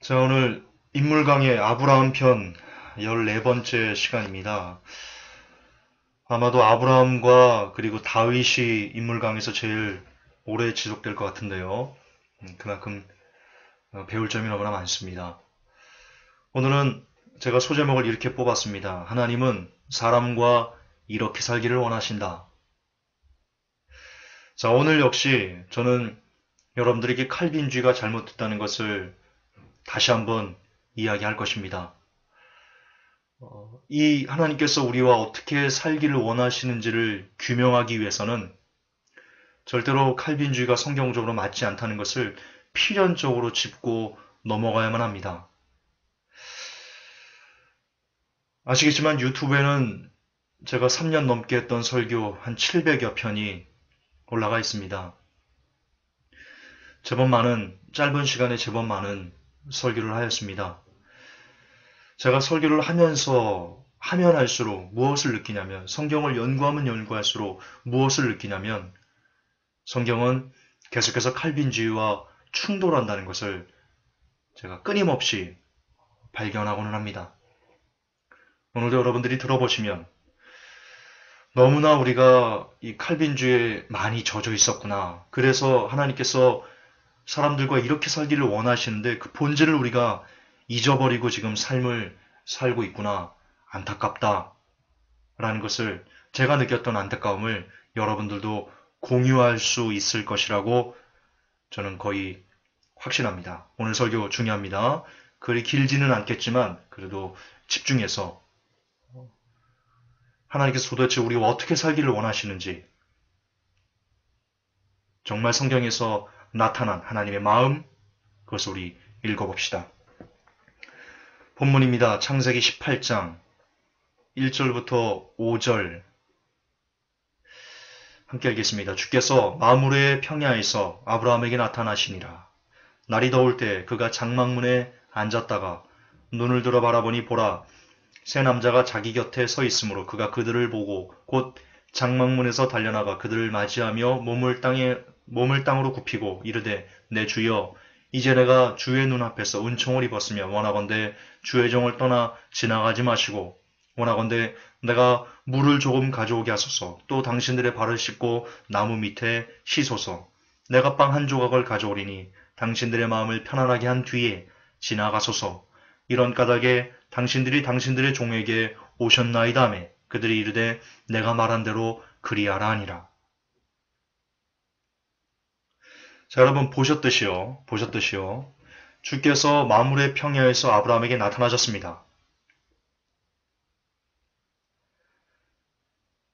자, 오늘 인물 강의 아브라함 편 14번째 시간입니다. 아마도 아브라함과 그리고 다윗이 인물 강에서 제일 오래 지속될 것 같은데요. 그만큼 배울 점이 너무나 많습니다. 오늘은 제가 소제목을 이렇게 뽑았습니다. 하나님은 사람과 이렇게 살기를 원하신다. 자, 오늘 역시 저는 여러분들에게 칼빈주의가 잘못됐다는 것을 다시 한번 이야기할 것입니다. 이 하나님께서 우리와 어떻게 살기를 원하시는지를 규명하기 위해서는 절대로 칼빈주의가 성경적으로 맞지 않다는 것을 필연적으로 짚고 넘어가야만 합니다. 아시겠지만 유튜브에는 제가 3년 넘게 했던 설교 한 700여 편이 올라가 있습니다. 짧은 시간에 제법 많은 설교를 하였습니다. 제가 설교를 하면 할수록 무엇을 느끼냐면, 성경을 연구하면 연구할수록 무엇을 느끼냐면, 성경은 계속해서 칼빈주의와 충돌한다는 것을 제가 끊임없이 발견하고는 합니다. 오늘도 여러분들이 들어보시면 너무나 우리가 이 칼빈주의에 많이 젖어 있었구나. 그래서 하나님께서 사람들과 이렇게 살기를 원하시는데 그 본질을 우리가 잊어버리고 지금 삶을 살고 있구나. 안타깝다. 라는 것을, 제가 느꼈던 안타까움을 여러분들도 공유할 수 있을 것이라고 저는 거의 확신합니다. 오늘 설교 중요합니다. 그리 길지는 않겠지만 그래도 집중해서 하나님께서 도대체 우리가 어떻게 살기를 원하시는지, 정말 성경에서 나타난 하나님의 마음, 그것을 우리 읽어봅시다. 본문입니다. 창세기 18장 1절부터 5절 함께 읽겠습니다. 주께서 마므르의 평야에서 아브라함에게 나타나시니라. 날이 더울 때 그가 장막문에 앉았다가 눈을 들어 바라보니 보라, 세 남자가 자기 곁에 서 있으므로 그가 그들을 보고 곧 장막문에서 달려나가 그들을 맞이하며 몸을 땅으로 굽히고 이르되, 내 주여, 이제 내가 주의 눈앞에서 은총을 입었으며 원하건대 주의 종을 떠나 지나가지 마시고, 원하건대 내가 물을 조금 가져오게 하소서. 또 당신들의 발을 씻고 나무 밑에 쉬소서. 내가 빵 한 조각을 가져오리니 당신들의 마음을 편안하게 한 뒤에 지나가소서. 이런 까닭에 당신들이 당신들의 종에게 오셨나이다 하며 그들이 이르되, 내가 말한 대로 그리하라 하니라. 자, 여러분 보셨듯이요. 주께서 마므르의 평야에서 아브라함에게 나타나셨습니다.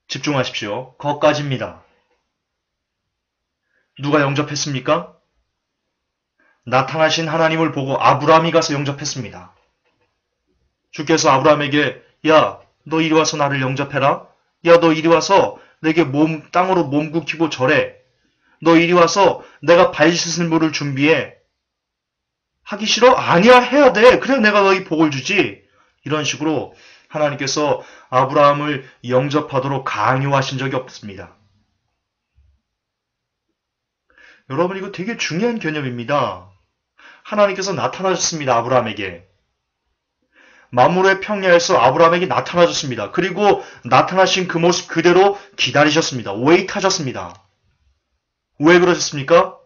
집중하십시오. 거기까지입니다. 누가 영접했습니까? 나타나신 하나님을 보고 아브라함이 가서 영접했습니다. 주께서 아브라함에게, 야, 너 이리 와서 나를 영접해라. 야, 너 이리 와서 내게 땅으로 몸 굽히고 절해. 너 이리 와서 내가 발 씻을 물을 준비해. 하기 싫어? 아니야, 해야 돼. 그래 내가 너희 복을 주지. 이런 식으로 하나님께서 아브라함을 영접하도록 강요하신 적이 없습니다. 여러분, 이거 되게 중요한 개념입니다. 하나님께서 나타나셨습니다. 아브라함에게. 마므르의 평야에서 아브라함에게 나타나셨습니다. 그리고 나타나신 그 모습 그대로 기다리셨습니다. 웨이트하셨습니다. 왜 그러셨습니까?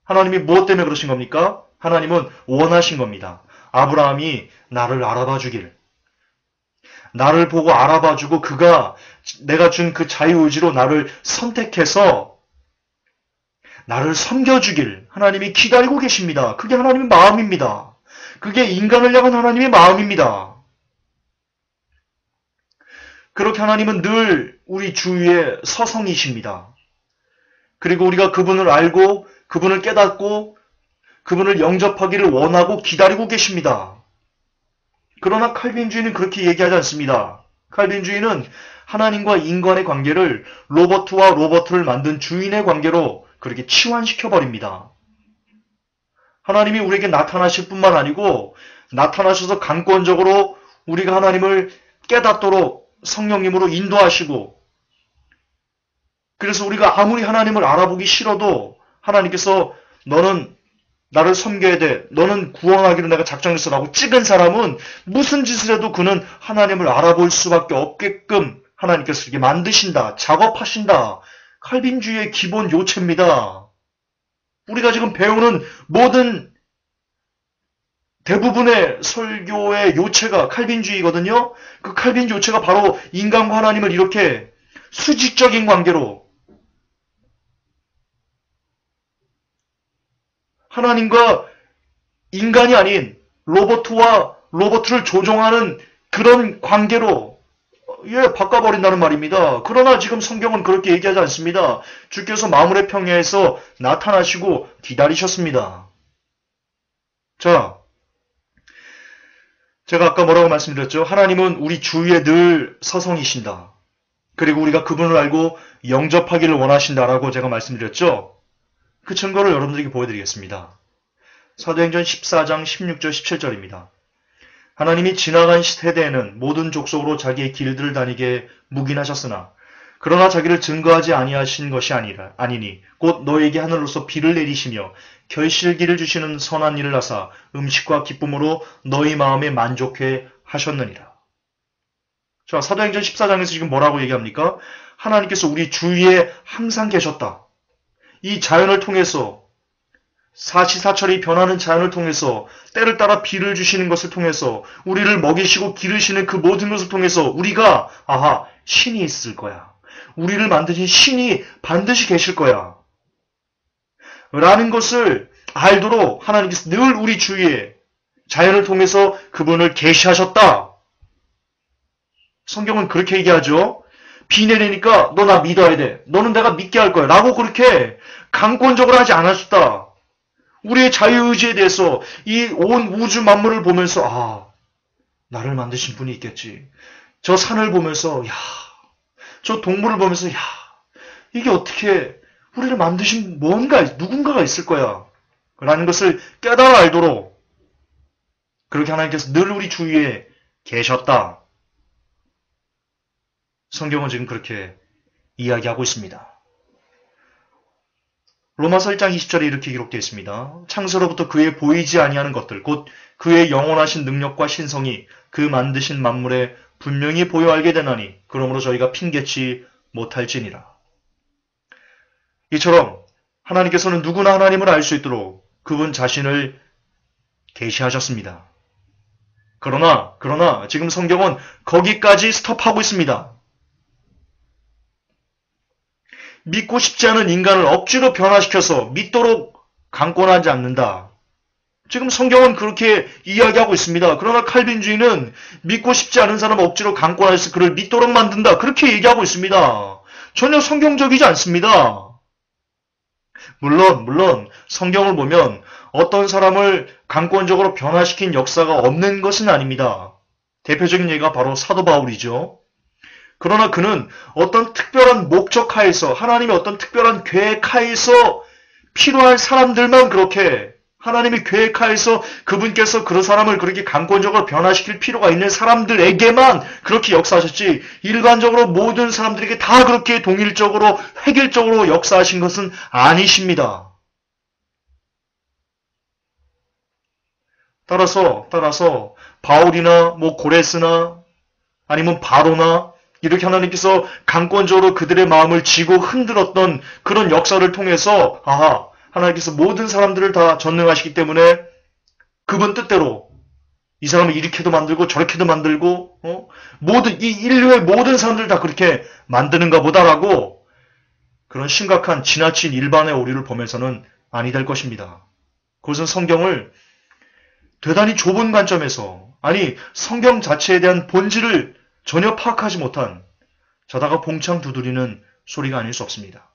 하나님이 무엇 때문에 그러신 겁니까? 하나님은 원하신 겁니다. 아브라함이 나를 알아봐 주길. 나를 보고 알아봐 주고 그가 내가 준 그 자유의지로 나를 선택해서 나를 섬겨주길 하나님이 기다리고 계십니다. 그게 하나님의 마음입니다. 그게 인간을 향한 하나님의 마음입니다. 그렇게 하나님은 늘 우리 주위에 서성이십니다. 그리고 우리가 그분을 알고 그분을 깨닫고 그분을 영접하기를 원하고 기다리고 계십니다. 그러나 칼빈주의는 그렇게 얘기하지 않습니다. 칼빈주의는 하나님과 인간의 관계를 로버트와 로버트를 만든 주인의 관계로 그렇게 치환시켜버립니다. 하나님이 우리에게 나타나실 뿐만 아니고 나타나셔서 강권적으로 우리가 하나님을 깨닫도록 성령님으로 인도하시고, 그래서 우리가 아무리 하나님을 알아보기 싫어도 하나님께서 너는 나를 섬겨야 돼. 너는 구원하기로 내가 작정했어. 라고 찍은 사람은 무슨 짓을 해도 그는 하나님을 알아볼 수밖에 없게끔 하나님께서 이렇게 만드신다. 작업하신다. 칼빈주의의 기본 요체입니다. 우리가 지금 배우는 모든 대부분의 설교의 요체가 칼빈주의거든요. 그 칼빈 요체가 바로 인간과 하나님을 이렇게 수직적인 관계로 하나님과 인간이 아닌 로봇과 로봇을 조종하는 그런 관계로 바꿔버린다는 말입니다. 그러나 지금 성경은 그렇게 얘기하지 않습니다. 주께서 마물의 평야에서 나타나시고 기다리셨습니다. 자, 제가 아까 뭐라고 말씀드렸죠? 하나님은 우리 주위에 늘 서성이신다. 그리고 우리가 그분을 알고 영접하기를 원하신다라고 제가 말씀드렸죠? 그 증거를 여러분들에게 보여드리겠습니다. 사도행전 14장 16절 17절입니다. 하나님이 지나간 세대에는 모든 족속으로 자기의 길들을 다니게 묵인하셨으나 그러나 자기를 증거하지 아니하신 것이 아니니 곧 너에게 하늘로서 비를 내리시며 결실기를 주시는 선한 일을 하사 음식과 기쁨으로 너희 마음에 만족해 하셨느니라. 자, 사도행전 14장에서 지금 뭐라고 얘기합니까? 하나님께서 우리 주위에 항상 계셨다. 이 자연을 통해서 사시사철이 변하는 자연을 통해서 때를 따라 비를 주시는 것을 통해서 우리를 먹이시고 기르시는 그 모든 것을 통해서 우리가 신이 있을 거야. 우리를 만드신 신이 반드시 계실 거야. 라는 것을 알도록 하나님께서 늘 우리 주위에 자연을 통해서 그분을 계시하셨다. 성경은 그렇게 얘기하죠. 비 내리니까 너 나 믿어야 돼. 너는 내가 믿게 할 거야. 라고 그렇게 강권적으로 하지 않았다. 우리의 자유의지에 대해서 이 온 우주 만물을 보면서 나를 만드신 분이 있겠지. 저 산을 보면서 저 동물을 보면서 이게 어떻게 우리를 만드신 누군가가 있을 거야. 라는 것을 깨달아 알도록 그렇게 하나님께서 늘 우리 주위에 계셨다. 성경은 지금 그렇게 이야기하고 있습니다. 로마서 1장 20절에 이렇게 기록되어 있습니다. 창세로부터 그의 보이지 아니하는 것들 곧 그의 영원하신 능력과 신성이 그 만드신 만물에 분명히 보여 알게 되나니 그러므로 저희가 핑계치 못할지니라. 이처럼 하나님께서는 누구나 하나님을 알 수 있도록 그분 자신을 계시하셨습니다. 그러나 지금 성경은 거기까지 스톱하고 있습니다. 믿고 싶지 않은 인간을 억지로 변화시켜서 믿도록 강권하지 않는다. 지금 성경은 그렇게 이야기하고 있습니다. 그러나 칼빈주의는 믿고 싶지 않은 사람을 억지로 강권해서 그를 믿도록 만든다. 그렇게 얘기하고 있습니다. 전혀 성경적이지 않습니다. 물론 성경을 보면 어떤 사람을 강권적으로 변화시킨 역사가 없는 것은 아닙니다. 대표적인 예가 바로 사도 바울이죠. 그러나 그는 어떤 특별한 목적 하에서 하나님의 어떤 특별한 계획 하에서 필요한 사람들만 그렇게 하나님의 계획 하에서 그분께서 그 사람을 그렇게 강권적으로 변화시킬 필요가 있는 사람들에게만 그렇게 역사하셨지 일반적으로 모든 사람들에게 다 그렇게 동일적으로 획일적으로 역사하신 것은 아니십니다. 따라서 바울이나 고레스나 아니면 바로나 이렇게 하나님께서 강권적으로 그들의 마음을 쥐고 흔들었던 그런 역사를 통해서 하나님께서 모든 사람들을 다 전능하시기 때문에 그분 뜻대로 이 사람을 이렇게도 만들고 저렇게도 만들고 모든 이 인류의 모든 사람들을 다 그렇게 만드는가 보다라고 그런 심각한 지나친 일반의 오류를 보면서는 아니 될 것입니다. 그것은 성경을 대단히 좁은 관점에서 성경 자체에 대한 본질을 전혀 파악하지 못한 자다가 봉창 두드리는 소리가 아닐 수 없습니다.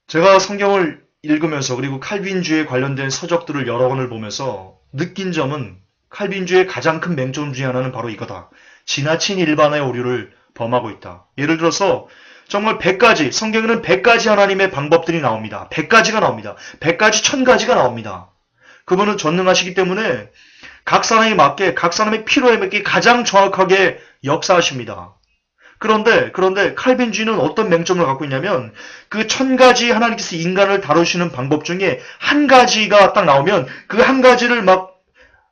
제가 성경을 읽으면서 그리고 칼빈주의에 관련된 서적들을 여러 권을 보면서 느낀 점은 칼빈주의의 가장 큰 맹점 중에 하나는 바로 이거다. 지나친 일반의 오류를 범하고 있다. 예를 들어서 정말 100가지, 성경에는 100가지 하나님의 방법들이 나옵니다. 100가지가 나옵니다. 100가지, 1000가지가 나옵니다. 그분은 전능하시기 때문에 각 사람에 맞게 각 사람의 필요에 맞게 가장 정확하게 역사하십니다. 그런데 칼빈주의는 어떤 맹점을 갖고 있냐면 그 1000가지 하나님께서 인간을 다루시는 방법 중에 한 가지가 딱 나오면 그 한 가지를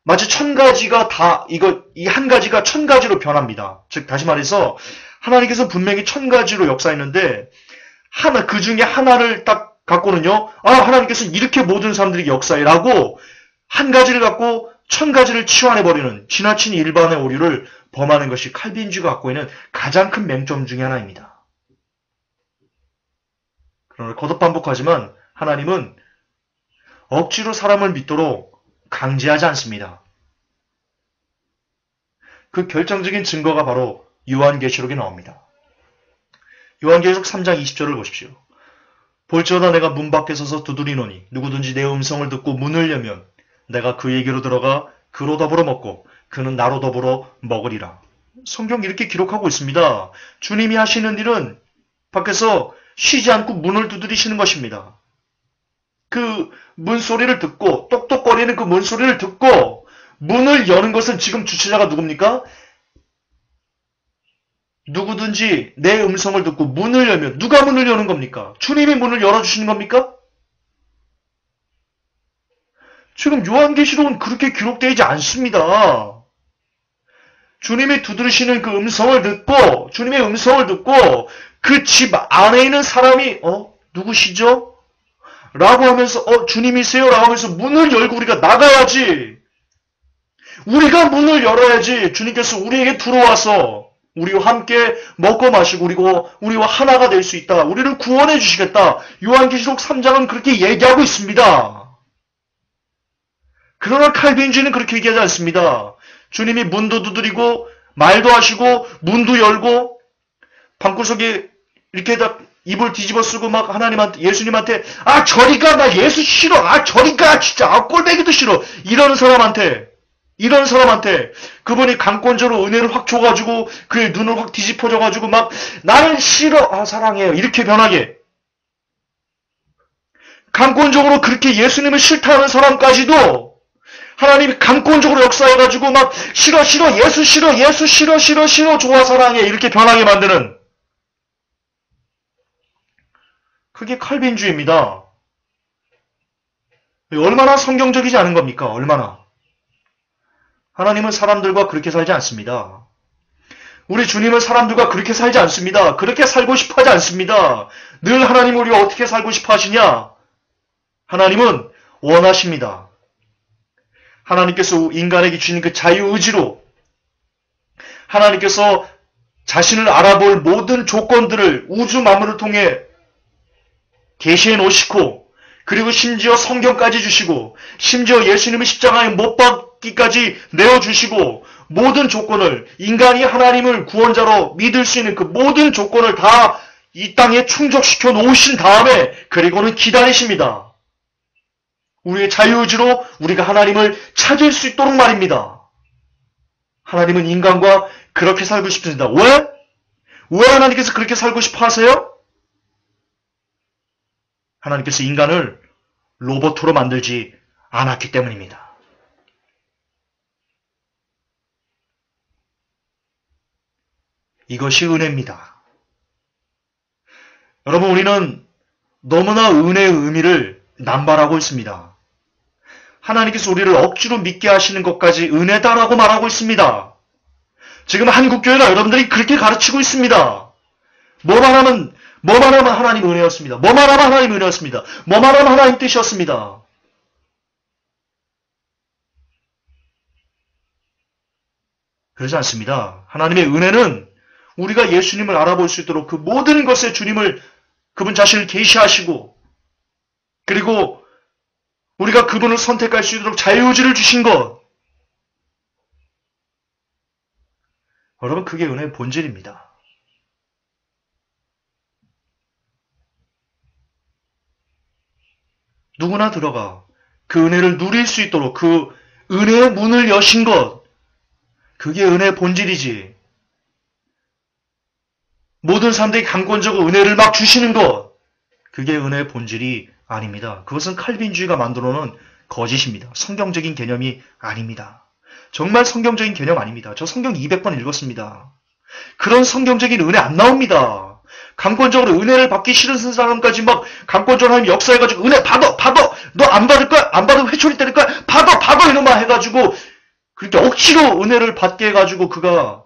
마치 1000가지가 이 한 가지가 1000가지로 변합니다. 즉 다시 말해서 하나님께서 분명히 1000가지로 역사했는데 그 중에 하나를 딱 갖고는요. 하나님께서 이렇게 모든 사람들에게 역사해라고 한 가지를 갖고 1000가지를 치환해버리는 지나친 일반의 오류를 범하는 것이 칼빈주의가 갖고 있는 가장 큰 맹점 중에 하나입니다. 그러나 거듭 반복하지만 하나님은 억지로 사람을 믿도록 강제하지 않습니다. 그 결정적인 증거가 바로 요한계시록에 나옵니다. 요한계시록 3장 20절을 보십시오. 볼지어다 내가 문 밖에 서서 두드리노니 누구든지 내 음성을 듣고 문을 열면 내가 그에게로 들어가 그로 더불어 먹고 그는 나로 더불어 먹으리라. 성경 이렇게 기록하고 있습니다. 주님이 하시는 일은 밖에서 쉬지 않고 문을 두드리시는 것입니다. 그 문소리를 듣고 똑똑거리는 그 문소리를 듣고 문을 여는 것은 지금 주체자가 누굽니까? 누구든지 내 음성을 듣고 문을 열면 누가 문을 여는 겁니까? 주님이 문을 열어주시는 겁니까? 지금 요한계시록은 그렇게 기록되어 있지 않습니다. 주님이 두드리시는 그 음성을 듣고 주님의 음성을 듣고 그 집 안에 있는 사람이 누구시죠? 라고 하면서 주님이세요? 라고 하면서 문을 열고 우리가 나가야지. 우리가 문을 열어야지 주님께서 우리에게 들어와서 우리와 함께 먹고 마시고 우리와 하나가 될 수 있다. 우리를 구원해 주시겠다. 요한계시록 3장은 그렇게 얘기하고 있습니다. 그러나 칼빈주의는 그렇게 얘기하지 않습니다. 주님이 문도 두드리고 말도 하시고 문도 열고 방구석에 이렇게 다 입을 뒤집어 쓰고 막 예수님한테 저리 가, 나 예수 싫어, 저리 가, 진짜 꼴배기도 싫어, 이런 사람한테 그분이 강권적으로 은혜를 확 줘가지고 그의 눈을 확 뒤집어져가지고 막 나는 싫어, 사랑해요, 이렇게 변하게 강권적으로 그렇게 예수님을 싫다하는 사람까지도 하나님이 강권적으로 역사해가지고 막 싫어, 예수 싫어, 좋아, 사랑해, 이렇게 변하게 만드는, 그게 칼빈주의입니다. 얼마나 성경적이지 않은 겁니까? 얼마나. 하나님은 사람들과 그렇게 살지 않습니다. 우리 주님은 사람들과 그렇게 살지 않습니다. 그렇게 살고 싶어 하지 않습니다. 늘 하나님 우리가 어떻게 살고 싶어 하시냐? 하나님은 원하십니다. 하나님께서 인간에게 주신 그 자유의지로 하나님께서 자신을 알아볼 모든 조건들을 우주 만물을 통해 계시해 놓으시고, 그리고 심지어 성경까지 주시고, 심지어 예수님의 십자가에 못 박기까지 내어주시고, 모든 조건을, 인간이 하나님을 구원자로 믿을 수 있는 그 모든 조건을 다 이 땅에 충족시켜 놓으신 다음에 그리고는 기다리십니다. 우리의 자유의지로 우리가 하나님을 찾을 수 있도록 말입니다. 하나님은 인간과 그렇게 살고 싶습니다. 왜? 왜 하나님께서 그렇게 살고 싶어 하세요? 하나님께서 인간을 로봇으로 만들지 않았기 때문입니다. 이것이 은혜입니다. 여러분, 우리는 너무나 은혜의 의미를 남발하고 있습니다. 하나님께서 우리를 억지로 믿게 하시는 것까지 은혜다라고 말하고 있습니다. 지금 한국교회가 여러분들이 그렇게 가르치고 있습니다. 뭐만 하면 하나님 은혜였습니다. 뭐만 하면 하나님 은혜였습니다. 뭐만 하면 하나님 뜻이었습니다. 그러지 않습니다. 하나님의 은혜는 우리가 예수님을 알아볼 수 있도록 그 모든 것에 그분 자신을 계시하시고, 그리고 우리가 그분을 선택할 수 있도록 자유의지를 주신 것. 여러분, 그게 은혜의 본질입니다. 누구나 들어가 그 은혜를 누릴 수 있도록 그 은혜의 문을 여신 것, 그게 은혜의 본질이지. 모든 사람들이 강권적으로 은혜를 막 주시는 것, 그게 은혜의 본질이 아닙니다. 그것은 칼빈주의가 만들어놓은 거짓입니다. 성경적인 개념이 아닙니다. 정말 성경적인 개념 아닙니다. 저 성경 200번 읽었습니다. 그런 성경적인 은혜 안 나옵니다. 강권적으로 은혜를 받기 싫은 사람까지 막 강권적으로 하나님 역사해가지고 은혜 받아! 너 안 받을 거야? 안 받으면 회초리 때릴 거야? 받아! 이놈아 해가지고 그렇게 억지로 은혜를 받게 해가지고 그가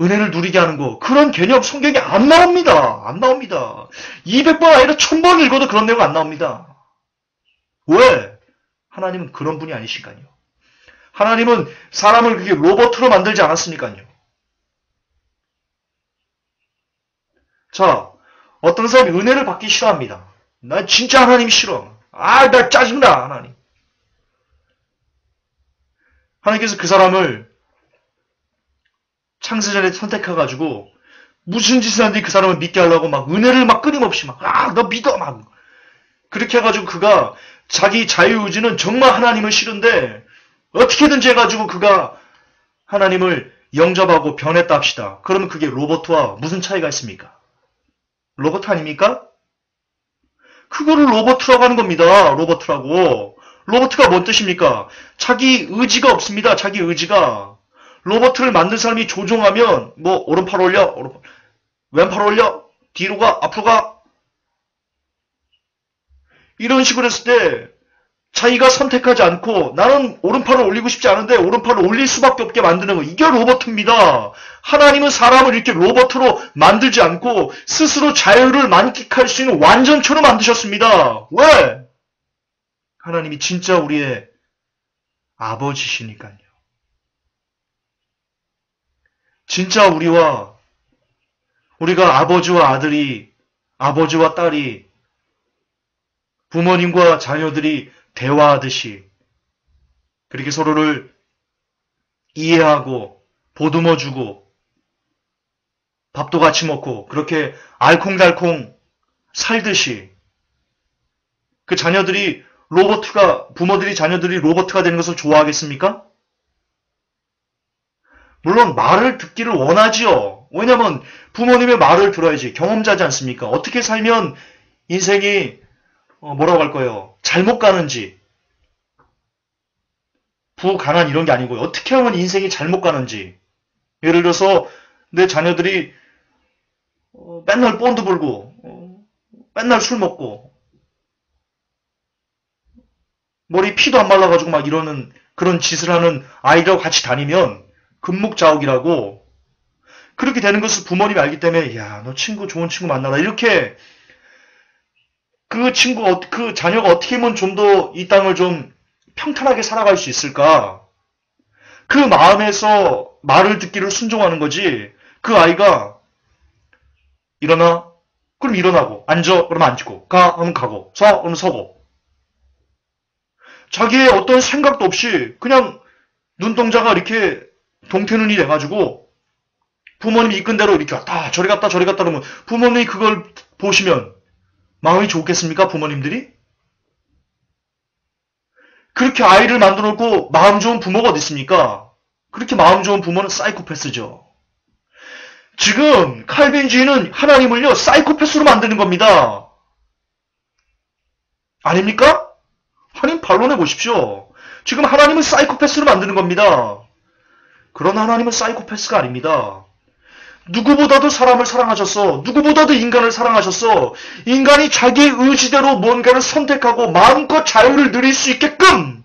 은혜를 누리게 하는 거, 그런 개념 성경에 안 나옵니다. 안 나옵니다. 200번 아니라 1000번 읽어도 그런 내용 안 나옵니다. 왜? 하나님은 그런 분이 아니시니까요. 하나님은 사람을 그렇게 로봇으로 만들지 않았으니까요. 자, 어떤 사람이 은혜를 받기 싫어합니다. 난 진짜 하나님 싫어. 나 짜증나, 하나님. 하나님께서 그 사람을 창세전에 선택해가지고 무슨 짓을 하는데 그 사람을 믿게 하려고 막 은혜를 막 끊임없이 너 믿어 막 그렇게 해가지고 그가 자기 자유의지는 정말 하나님을 싫은데 어떻게든지 해가지고 그가 하나님을 영접하고 변했다 합시다. 그러면 그게 로봇과 무슨 차이가 있습니까? 로봇 아닙니까? 그거를 로봇이라고 하는 겁니다. 로봇이라고. 로봇가 뭔 뜻입니까? 자기 의지가 없습니다. 자기 의지가. 로봇을 만든 사람이 조종하면 오른팔 올려, 왼팔 올려, 뒤로 가, 앞으로 가. 이런 식으로 했을 때 자기가 선택하지 않고 나는 오른팔을 올리고 싶지 않은데 오른팔을 올릴 수밖에 없게 만드는 거. 이게 로봇입니다. 하나님은 사람을 이렇게 로봇으로 만들지 않고 스스로 자유를 만끽할 수 있는 완전체로 만드셨습니다. 왜? 하나님이 진짜 우리의 아버지시니까요. 진짜 우리가 아버지와 아들이, 아버지와 딸이, 부모님과 자녀들이 대화하듯이 그렇게 서로를 이해하고 보듬어주고 밥도 같이 먹고 그렇게 알콩달콩 살듯이 그 자녀들이 부모들이 자녀들이 로봇가 되는 것을 좋아하겠습니까? 물론 말을 듣기를 원하지요. 왜냐면 부모님의 말을 들어야지. 경험자지 않습니까? 어떻게 살면 인생이 뭐라고 할 거예요? 잘못 가는지, 부가난 이런 게 아니고요. 어떻게 하면 인생이 잘못 가는지. 예를 들어서 내 자녀들이 맨날 본드 불고 맨날 술 먹고 머리 피도 안 말라가지고 막 이러는 그런 짓을 하는 아이들하고 같이 다니면 금묵자옥이라고 그렇게 되는 것을 부모님이 알기 때문에 너 좋은 친구 만나라 이렇게 그 자녀가 어떻게 하면 좀 더 이 땅을 좀 평탄하게 살아갈 수 있을까? 그 마음에서 말을 듣기를 순종하는 거지. 그 아이가 일어나? 그럼 일어나고 앉아? 그러면 앉고 가? 그러면 가고 서? 그러면 서고 자기의 어떤 생각도 없이 그냥 눈동자가 이렇게 동태눈이 돼가지고 부모님이 이끈 대로 이렇게 왔다 저리 갔다 그러면 부모님이 그걸 보시면 마음이 좋겠습니까? 부모님들이? 그렇게 아이를 만들어 놓고 마음 좋은 부모가 어디 있습니까? 그렇게 마음 좋은 부모는 사이코패스죠. 지금 칼빈주의는 하나님을요 사이코패스로 만드는 겁니다. 아닙니까? 하나님 반론해 보십시오. 지금 하나님을 사이코패스로 만드는 겁니다. 그러나 하나님은 사이코패스가 아닙니다. 누구보다도 사람을 사랑하셨어. 누구보다도 인간을 사랑하셨어. 인간이 자기의 의지대로 뭔가를 선택하고 마음껏 자유를 누릴 수 있게끔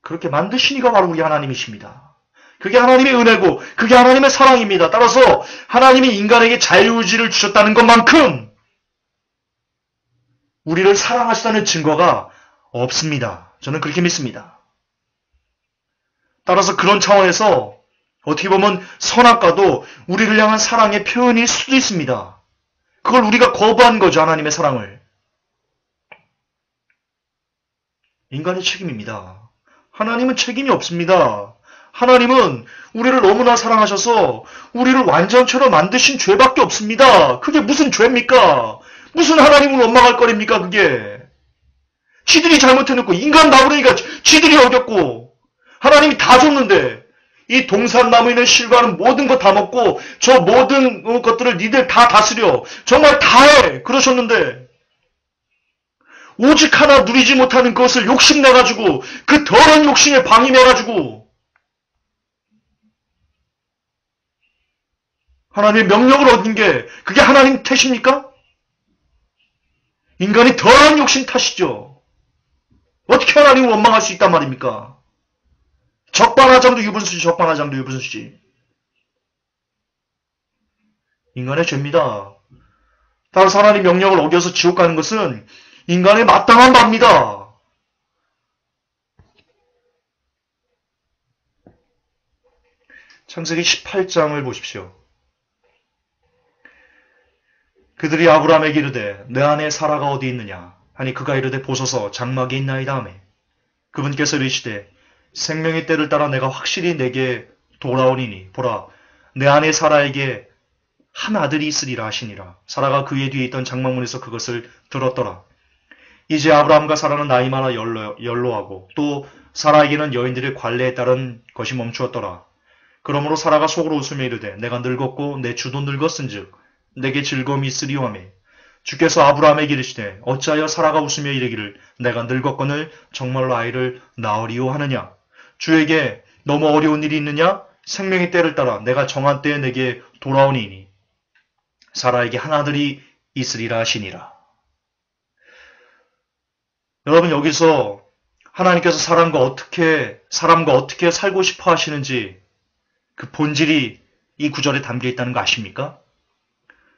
그렇게 만드신 이가 바로 우리 하나님이십니다. 그게 하나님의 은혜고 그게 하나님의 사랑입니다. 따라서 하나님이 인간에게 자유의지를 주셨다는 것만큼 우리를 사랑하시다는 증거가 없습니다. 저는 그렇게 믿습니다. 따라서 그런 차원에서 어떻게 보면 선악과도 우리를 향한 사랑의 표현일 수도 있습니다. 그걸 우리가 거부한 거죠. 하나님의 사랑을. 인간의 책임입니다. 하나님은 책임이 없습니다. 하나님은 우리를 너무나 사랑하셔서 우리를 완전체로 만드신 죄밖에 없습니다. 그게 무슨 죄입니까? 무슨 하나님을 원망할 거리입니까? 그게. 지들이 잘못해놓고 인간 나부르니까 지들이 어겼고 하나님이 다 줬는데 이 동산나무에 있는 실과는 모든 것 다 먹고 저 모든 것들을 니들 다 다스려. 정말 다 해. 그러셨는데 오직 하나 누리지 못하는 것을 욕심내가지고 그 더러운 욕심에 방임해가지고 하나님의 명령을 얻은 게 그게 하나님 탓입니까? 인간이 더러운 욕심 탓이죠. 어떻게 하나님을 원망할 수 있단 말입니까? 적반하장도 유분수지, 적반하장도 유분수지. 인간의 죄입니다. 따라서 하나님 명령을 어겨서 지옥 가는 것은 인간의 마땅한 바입니다. 창세기 18장을 보십시오. 그들이 아브라함에게 이르되 내 아내 사라가 어디 있느냐 하니 그가 이르되 보소서 장막에 있나이다 하매 그분께서 이르시되 생명의 때를 따라 내가 확실히 내게 돌아오니니 보라 내 아내 사라에게 한 아들이 있으리라 하시니라. 사라가 그의 뒤에 있던 장막문에서 그것을 들었더라. 이제 아브라함과 사라는 나이 많아 연로하고 또 사라에게는 여인들의 관례에 따른 것이 멈추었더라. 그러므로 사라가 속으로 웃으며 이르되 내가 늙었고 내 주도 늙었은즉 내게 즐거움이 있으리요 하며 주께서 아브라함에게 이르시되 어찌하여 사라가 웃으며 이르기를 내가 늙었거늘 정말로 아이를 낳으리요 하느냐. 주에게 너무 어려운 일이 있느냐? 생명의 때를 따라 내가 정한 때에 내게 돌아오니니 사라에게 한 아들이 있으리라 하시니라. 여러분 여기서 하나님께서 사람과 어떻게 살고 싶어 하시는지 그 본질이 이 구절에 담겨 있다는 거 아십니까?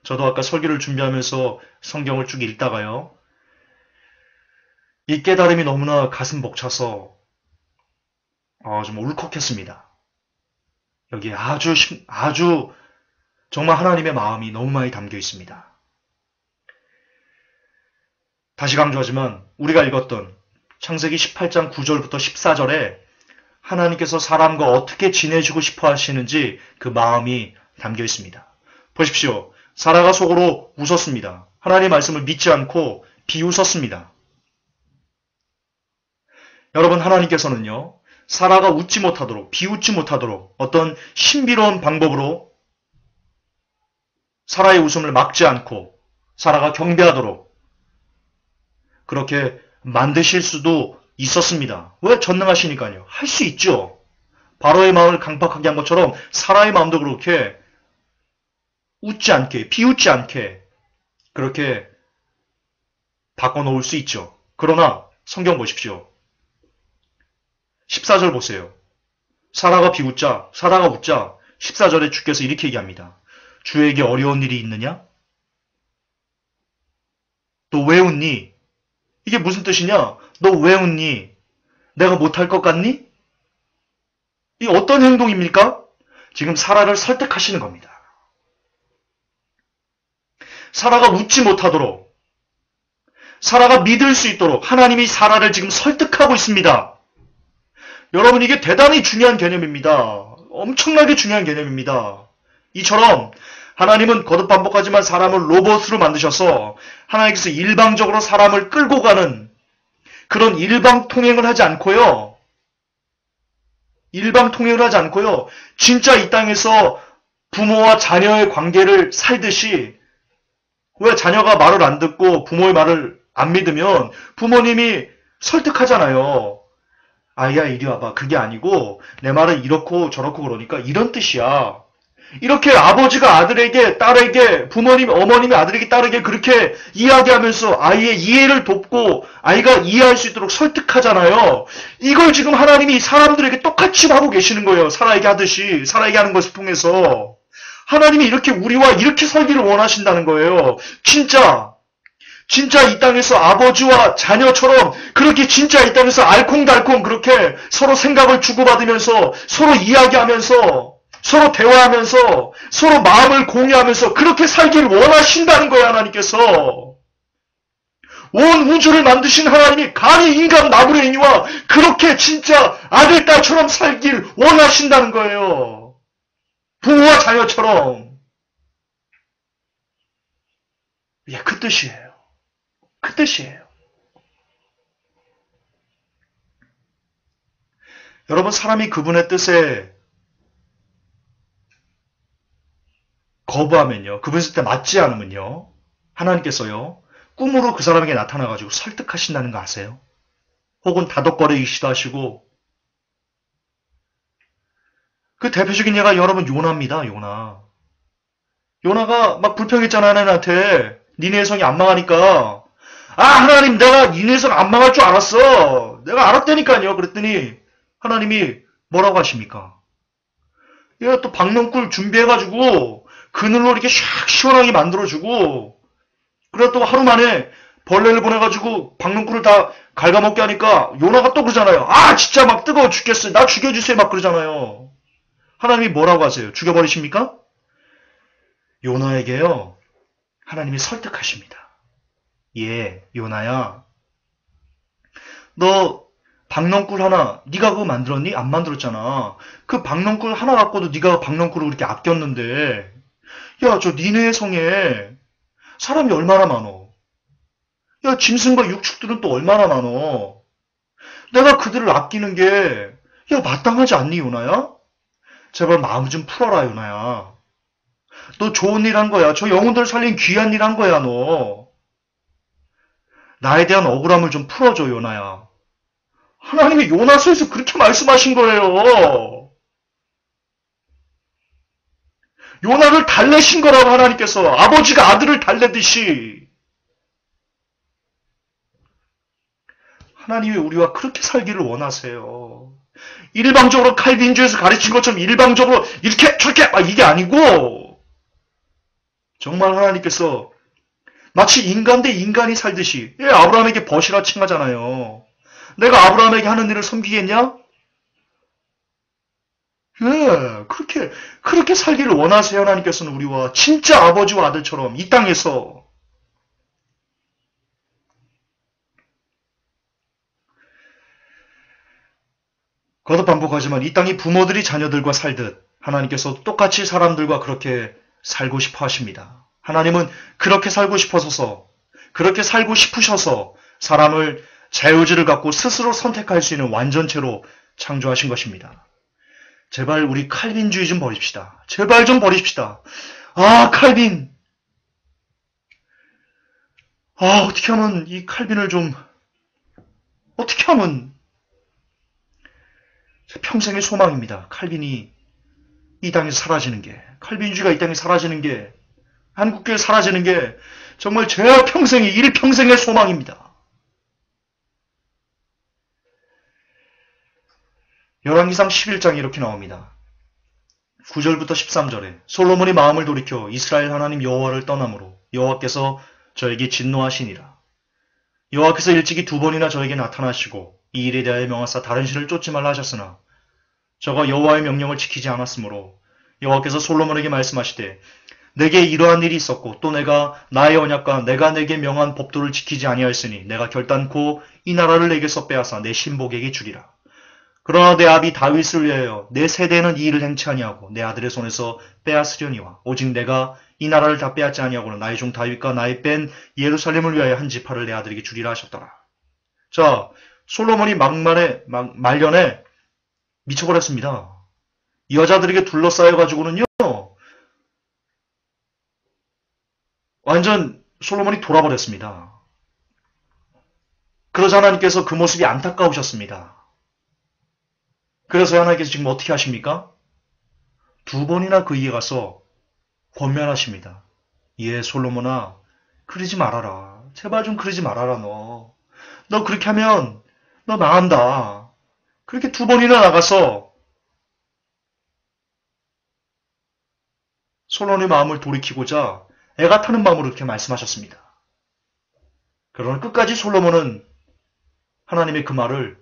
저도 아까 설교를 준비하면서 성경을 쭉 읽다가요. 이 깨달음이 너무나 가슴 벅차서 좀 울컥했습니다. 여기에 아주 정말 하나님의 마음이 너무 많이 담겨 있습니다. 다시 강조하지만 우리가 읽었던 창세기 18장 9절부터 14절에 하나님께서 사람과 어떻게 지내주고 싶어 하시는지 그 마음이 담겨 있습니다. 보십시오. 사라가 속으로 웃었습니다. 하나님의 말씀을 믿지 않고 비웃었습니다. 여러분 하나님께서는요. 사라가 웃지 못하도록 비웃지 못하도록 어떤 신비로운 방법으로 사라의 웃음을 막지 않고 사라가 경배하도록 그렇게 만드실 수도 있었습니다. 왜? 전능하시니까요. 할 수 있죠. 바로의 마음을 강팍하게 한 것처럼 사라의 마음도 그렇게 웃지 않게 비웃지 않게 그렇게 바꿔놓을 수 있죠. 그러나 성경 보십시오. 14절 보세요. 사라가 웃자 14절에 주께서 이렇게 얘기합니다. 주에게 어려운 일이 있느냐? 너 왜 웃니? 이게 무슨 뜻이냐? 너 왜 웃니? 내가 못할 것 같니? 이 어떤 행동입니까? 지금 사라를 설득하시는 겁니다. 사라가 웃지 못하도록 사라가 믿을 수 있도록 하나님이 사라를 지금 설득하고 있습니다. 여러분 이게 대단히 중요한 개념입니다. 엄청나게 중요한 개념입니다. 이처럼 하나님은 거듭 반복하지만 사람을 로봇으로 만드셔서 하나님께서 일방적으로 사람을 끌고 가는 그런 일방통행을 하지 않고요. 진짜 이 땅에서 부모와 자녀의 관계를 살듯이 왜 자녀가 말을 안 듣고 부모의 말을 안 믿으면 부모님이 설득하잖아요. 아이야 이리 와봐. 그게 아니고 내 말은 이렇고 저렇고 그러니까 이런 뜻이야. 이렇게 아버지가 아들에게 딸에게 부모님이 어머님이 아들에게 딸에게 그렇게 이야기하면서 아이의 이해를 돕고 아이가 이해할 수 있도록 설득하잖아요. 이걸 지금 하나님이 사람들에게 똑같이 하고 계시는 거예요. 사라에게 하듯이 사라에게 하는 것을 통해서 하나님이 이렇게 우리와 이렇게 살기를 원하신다는 거예요. 진짜 이 땅에서 아버지와 자녀처럼 그렇게 진짜 이 땅에서 알콩달콩 그렇게 서로 생각을 주고받으면서 서로 이야기하면서 서로 대화하면서 서로 마음을 공유하면서 그렇게 살기를 원하신다는 거예요. 하나님께서. 온 우주를 만드신 하나님이 감히 인간 마무레인이와 그렇게 진짜 아들, 딸처럼 살길 원하신다는 거예요. 부모와 자녀처럼. 예, 그 뜻이에요. 그 뜻이에요. 여러분, 사람이 그분의 뜻에 거부하면요, 그분의 뜻에 맞지 않으면요, 하나님께서요, 꿈으로 그 사람에게 나타나가지고 설득하신다는 거 아세요? 혹은 다독거리기도 하시고, 그 대표적인 예가 여러분 요나입니다, 요나. 요나가 막 불평했잖아, 하나님한테. 니네 성이 안 망하니까. 아, 하나님, 내가 니네 성 안 망할 줄 알았어. 내가 알았다니까요. 그랬더니 하나님이 뭐라고 하십니까? 얘가 또 박넝쿨 준비해가지고 그늘로 이렇게 샥 시원하게 만들어주고, 그래 또 하루 만에 벌레를 보내가지고 박넝쿨을 다 갉아먹게 하니까 요나가 또 그러잖아요. 아, 진짜 막 뜨거워 죽겠어요. 나 죽여주세요. 막 그러잖아요. 하나님이 뭐라고 하세요? 죽여버리십니까? 요나에게요, 하나님이 설득하십니다. 예, 요나야, 너 박넝쿨 하나 네가 그거 만들었니? 안 만들었잖아. 그 박넝쿨 하나 갖고도 네가 박넝쿨을 그렇게 아꼈는데, 야, 저 니네 성에 사람이 얼마나 많어. 야, 짐승과 육축들은 또 얼마나 많어. 내가 그들을 아끼는 게, 야, 마땅하지 않니, 요나야? 제발 마음 좀 풀어라, 요나야. 너 좋은 일 한 거야. 저 영혼들 살린 귀한 일 한 거야, 너. 나에 대한 억울함을 좀 풀어줘, 요나야. 하나님이 요나서에서 그렇게 말씀하신 거예요. 요나를 달래신 거라고, 하나님께서. 아버지가 아들을 달래듯이. 하나님이 우리와 그렇게 살기를 원하세요. 일방적으로 칼빈주에서 가르친 것처럼 일방적으로 이렇게 저렇게 이게 아니고, 정말 하나님께서 마치 인간 대 인간이 살듯이, 예, 아브라함에게 벗이라 칭하잖아요. 내가 아브라함에게 하는 일을 섬기겠냐? 예, 그렇게 살기를 원하세요. 하나님께서는 우리와 진짜 아버지와 아들처럼 이 땅에서. 거듭 반복하지만 이 땅이 부모들이 자녀들과 살듯 하나님께서 똑같이 사람들과 그렇게 살고 싶어 하십니다. 하나님은 그렇게 살고 싶으셔서 사람을 자유의지를 갖고 스스로 선택할 수 있는 완전체로 창조하신 것입니다. 제발 우리 칼빈주의 좀 버립시다. 제발 좀 버립시다. 아, 칼빈. 아, 어떻게 하면 이 칼빈을 좀, 어떻게 하면, 평생의 소망입니다. 칼빈이 이 땅에서 사라지는 게, 칼빈주의가 이 땅에 사라지는 게, 한국교회 사라지는 게 정말 제 평생의, 일평생의 소망입니다. 열왕기상 11장에 이렇게 나옵니다. 9절부터 13절에 솔로몬이 마음을 돌이켜 이스라엘 하나님 여호와를 떠남으로 여호와께서 저에게 진노하시니라. 여호와께서 일찍이 2번이나 저에게 나타나시고 이 일에 대하여 명하사 다른 신을 쫓지 말라 하셨으나 저가 여호와의 명령을 지키지 않았으므로 여호와께서 솔로몬에게 말씀하시되 내게 이러한 일이 있었고 또 내가 나의 언약과 내가 내게 명한 법도를 지키지 아니하였으니 내가 결단코 이 나라를 내게서 빼앗아 내 신복에게 주리라. 그러나 내 아비 다윗을 위하여 내 세대는 이 일을 행치 아니하고 내 아들의 손에서 빼앗으려니와 오직 내가 이 나라를 다 빼앗지 아니하고는 나의 종 다윗과 나의 뺀 예루살렘을 위하여 한 지파를 내 아들에게 주리라 하셨더라. 자, 솔로몬이 말년에 미쳐버렸습니다. 이 여자들에게 둘러싸여가지고는요, 완전 솔로몬이 돌아버렸습니다. 그러자 하나님께서 그 모습이 안타까우셨습니다. 그래서 하나님께서 지금 어떻게 하십니까? 2번이나 그에게 가서 권면하십니다. 예, 솔로몬아, 그러지 말아라. 제발 좀 그러지 말아라, 너. 너 그렇게 하면 너 망한다. 그렇게 2번이나 나가서 솔로몬의 마음을 돌이키고자 애가 타는 마음으로 이렇게 말씀하셨습니다. 그러나 끝까지 솔로몬은 하나님의 그 말을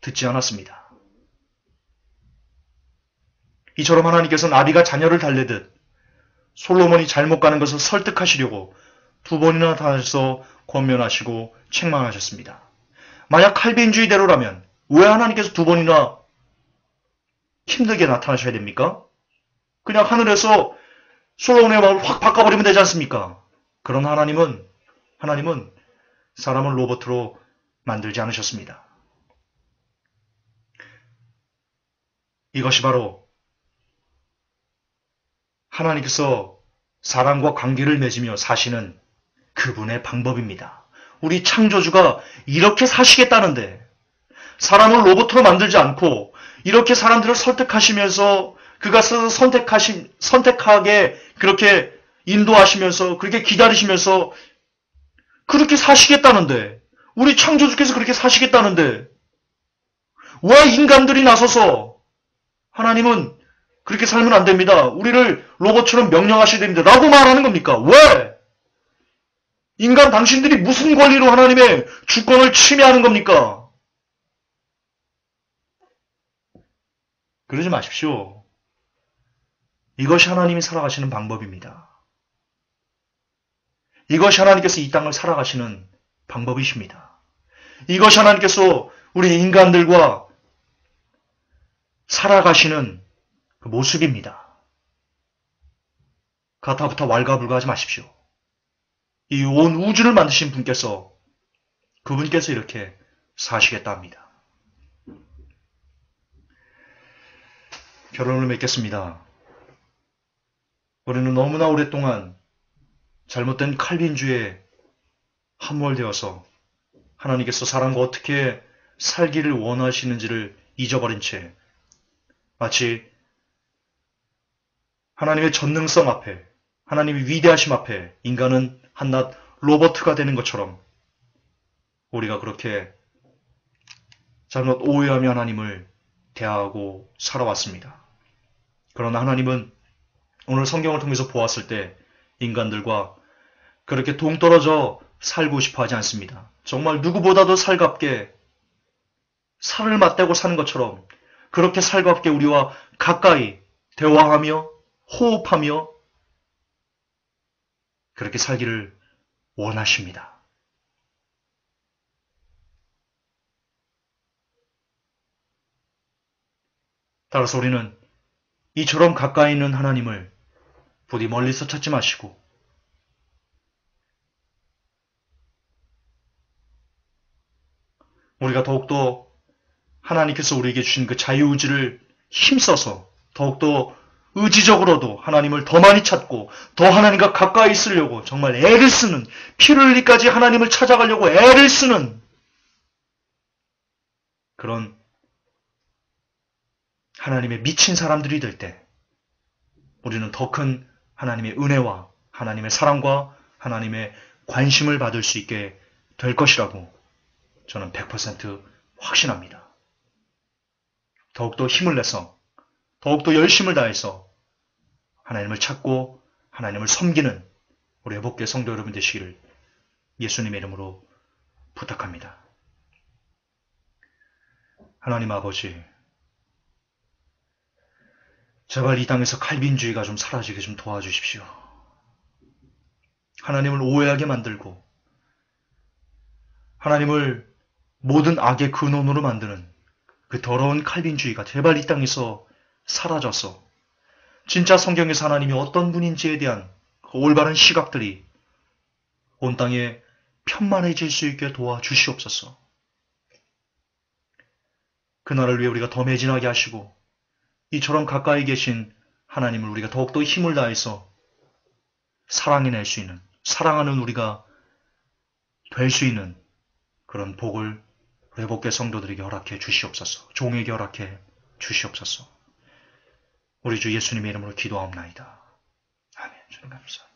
듣지 않았습니다. 이처럼 하나님께서는 아비가 자녀를 달래듯 솔로몬이 잘못 가는 것을 설득하시려고 2번이나 나타나셔서 권면하시고 책망하셨습니다. 만약 칼빈주의대로라면 왜 하나님께서 2번이나 힘들게 나타나셔야 됩니까? 그냥 하늘에서 솔로몬의 마음을 확 바꿔버리면 되지 않습니까? 그러나 하나님은 사람을 로봇으로 만들지 않으셨습니다. 이것이 바로 하나님께서 사람과 관계를 맺으며 사시는 그분의 방법입니다. 우리 창조주가 이렇게 사시겠다는데 사람을 로봇으로 만들지 않고 이렇게 사람들을 설득하시면서 그가 선택하게 그렇게 인도하시면서, 그렇게 기다리시면서, 그렇게 사시겠다는데, 우리 창조주께서 그렇게 사시겠다는데, 왜 인간들이 나서서, 하나님은 그렇게 살면 안 됩니다. 우리를 로봇처럼 명령하셔야 됩니다. 라고 말하는 겁니까? 왜? 인간 당신들이 무슨 권리로 하나님의 주권을 침해하는 겁니까? 그러지 마십시오. 이것이 하나님이 살아가시는 방법입니다. 이것이 하나님께서 이 땅을 살아가시는 방법이십니다. 이것이 하나님께서 우리 인간들과 살아가시는 그 모습입니다. 가타부터 왈가불가하지 마십시오. 이 온 우주를 만드신 분께서, 그분께서 이렇게 사시겠다 합니다. 결론을 맺겠습니다. 우리는 너무나 오랫동안 잘못된 칼빈주의에 함몰되어서 하나님께서 사람과 어떻게 살기를 원하시는지를 잊어버린 채 마치 하나님의 전능성 앞에, 하나님의 위대하심 앞에 인간은 한낱 로버트가 되는 것처럼 우리가 그렇게 잘못 오해하며 하나님을 대하고 살아왔습니다. 그러나 하나님은 오늘 성경을 통해서 보았을 때 인간들과 그렇게 동떨어져 살고 싶어 하지 않습니다. 정말 누구보다도 살갑게 살을 맞대고 사는 것처럼 그렇게 살갑게 우리와 가까이 대화하며 호흡하며 그렇게 살기를 원하십니다. 따라서 우리는 이처럼 가까이 있는 하나님을 부디 멀리서 찾지 마시고 우리가 더욱더 하나님께서 우리에게 주신 그 자유의지를 힘써서 더욱더 의지적으로도 하나님을 더 많이 찾고 더 하나님과 가까이 있으려고 정말 애를 쓰는, 피를 흘리까지 하나님을 찾아가려고 애를 쓰는 그런 하나님의 미친 사람들이 될 때 우리는 더 큰 하나님의 은혜와 하나님의 사랑과 하나님의 관심을 받을 수 있게 될 것이라고 저는 100% 확신합니다. 더욱더 힘을 내서 더욱더 열심을 다해서 하나님을 찾고 하나님을 섬기는 우리 회복계 성도 여러분 되시기를 예수님의 이름으로 부탁합니다. 하나님 아버지, 제발 이 땅에서 칼빈주의가 좀 사라지게 좀 도와주십시오. 하나님을 오해하게 만들고 하나님을 모든 악의 근원으로 만드는 그 더러운 칼빈주의가 제발 이 땅에서 사라져서 진짜 성경에서 하나님이 어떤 분인지에 대한 그 올바른 시각들이 온 땅에 편만해질 수 있게 도와주시옵소서. 그날을 위해 우리가 더 매진하게 하시고 이처럼 가까이 계신 하나님을 우리가 더욱더 힘을 다해서 사랑해낼 수 있는, 사랑하는 우리가 될 수 있는 그런 복을 회복계 성도들에게 허락해 주시옵소서. 종에게 허락해 주시옵소서. 우리 주 예수님의 이름으로 기도하옵나이다. 아멘. 주님 감사합니다.